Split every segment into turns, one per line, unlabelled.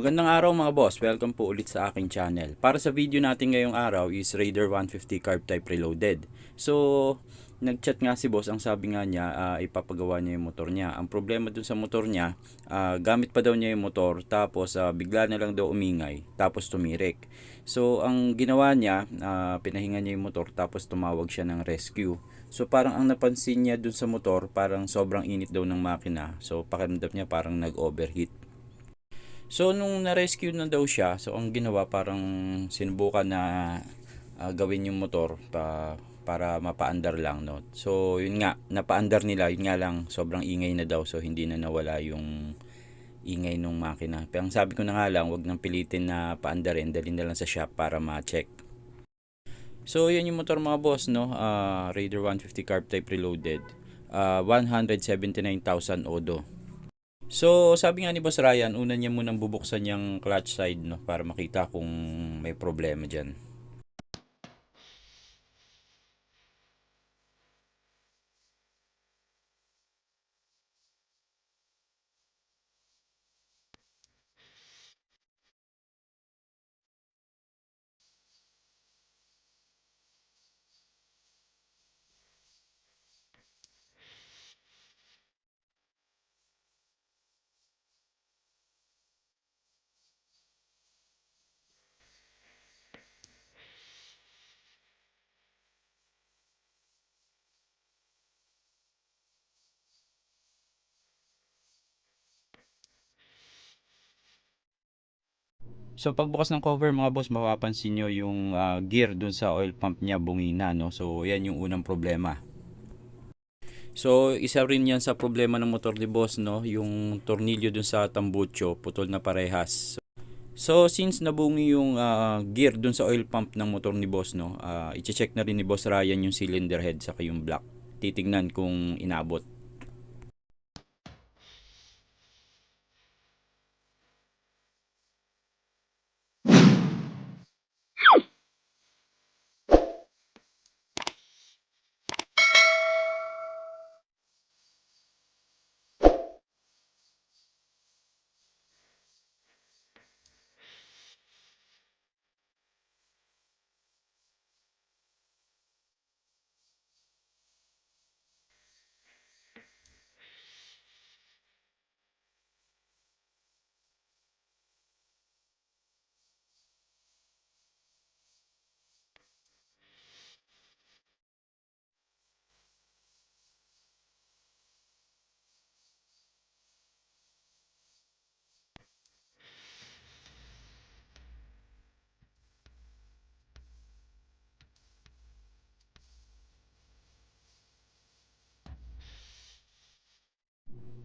Magandang araw mga boss, welcome po ulit sa aking channel. Para sa video natin ngayong araw is Raider 150 Carb Type Reloaded. So, nag-chat nga si boss, ang sabi nga niya ipapagawa niya yung motor niya. Ang problema dun sa motor niya, gamit pa daw niya yung motor tapos bigla na lang daw umingay tapos tumirik. So, ang ginawa niya, pinahinga niya yung motor tapos tumawag siya ng rescue. So, parang ang napansin niya dun sa motor, parang sobrang init daw ng makina. So, pakiramdam niya parang nag-overheat. So nung na-rescue na daw siya, so ang ginawa parang sinubukan na gawin yung motor para mapaandar lang, no. So yun nga, napaandar nila, yun nga lang sobrang ingay na daw, so hindi na nawala yung ingay ng makina. Pero ang sabi ko na nga lang, wag nang pilitin na paandarin, dalhin na lang sa shop para ma-check. So yan yung motor mga boss, no. Raider 150 Carb Type Reloaded. 179,000 odo. So, sabi nga ni Boss Ryan, una niya munang bubuksan yung clutch side, no, para makita kung may problema diyan. So, pagbukas ng cover mga boss, mapapansin nyo yung gear dun sa oil pump niya bungina, no. So, yan yung unang problema. So, isa rin yan sa problema ng motor ni boss, no, yung tornilyo dun sa tambucho, putol na parehas. So, since nabungi yung gear dun sa oil pump ng motor ni boss, no, i-check na rin ni Boss Ryan yung cylinder head saka yung block. Titignan kung inabot.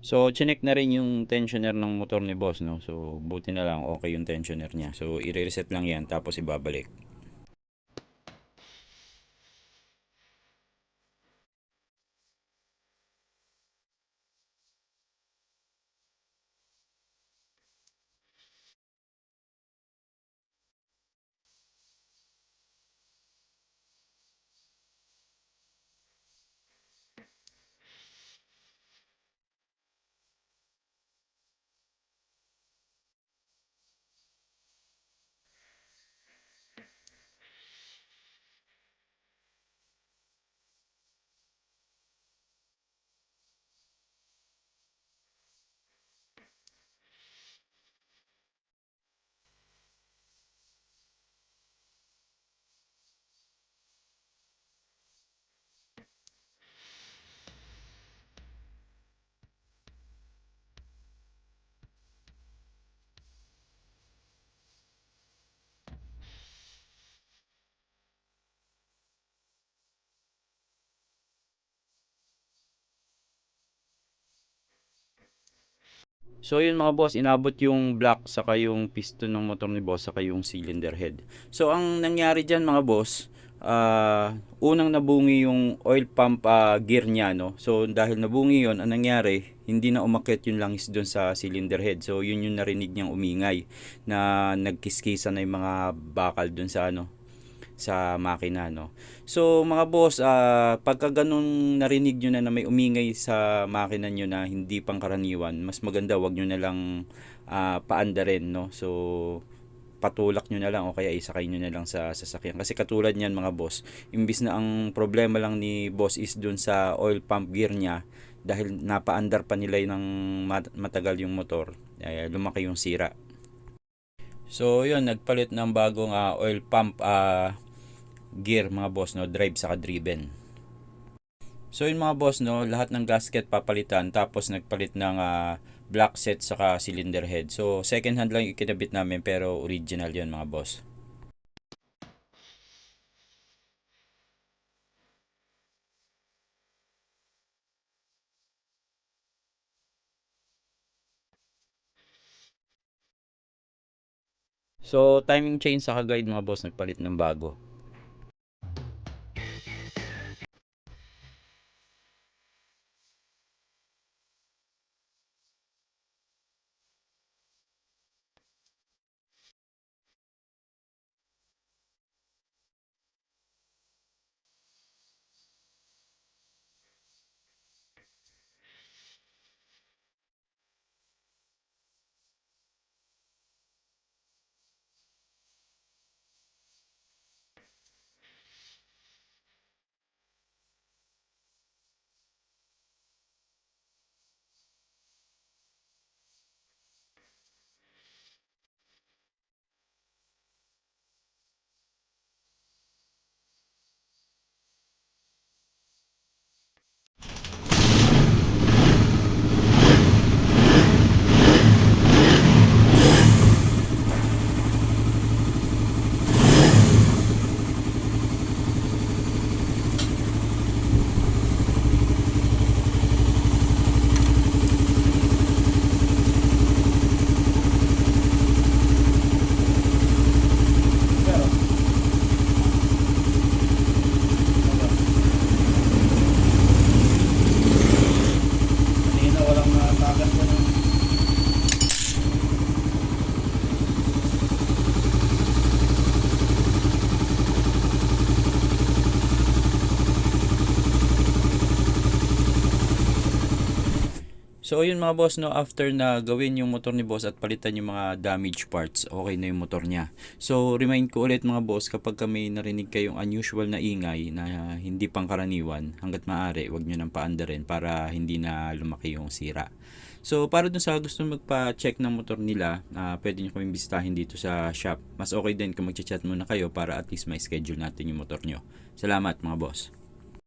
So, chinek na rin yung tensioner ng motor ni boss, no. So, buti na lang okay yung tensioner niya. So, i-reset lang yan tapos ibabalik. So yun mga boss, inabot yung block saka yung piston ng motor ni boss saka yung cylinder head. So ang nangyari diyan mga boss, unang nabungi yung oil pump gear niya, no. So dahil nabungi yon, ang nangyari, hindi na umakyat yung langis doon sa cylinder head. So yun yung narinig niyang umingay na nagkiskisa na yung mga bakal doon sa sa makina, no. So mga boss, pagka ganun narinig nyo na may umingay sa makina nyo na hindi pangkaraniwan, mas maganda wag nyo na lang paanda rin, no. So patulak nyo na lang o kaya isakay nyo na lang sa sasakyan. Kasi katulad niyan mga boss, imbis na ang problema lang ni boss is dun sa oil pump gear niya, dahil napaandar pa nila ng matagal yung motor, lumaki yung sira. So yun, nagpalit ng bagong oil pump gear mga boss, no, drive saka driven. So yun mga boss, no, lahat ng gasket papalitan, tapos nagpalit ng black set saka cylinder head. So second hand lang yung ikinabit namin pero original yun mga boss. So timing chain saka guide mga boss, nagpalit ng bago.
Kanina walang natagas na ng
So yun mga boss, no, after na gawin yung motor ni boss at palitan yung mga damage parts, okay na yung motor niya. So remind ko ulit mga boss, kapag may narinig kayong unusual na ingay na hindi pangkaraniwan, hanggat maaari wag nyo nang paandarin para hindi na lumaki yung sira. So para dun sa gusto magpa-check ng motor nila, pwede nyo kaming bisitahin dito sa shop. Mas okay din kung mag-chat muna kayo para at least may schedule natin yung motor nyo. Salamat mga boss.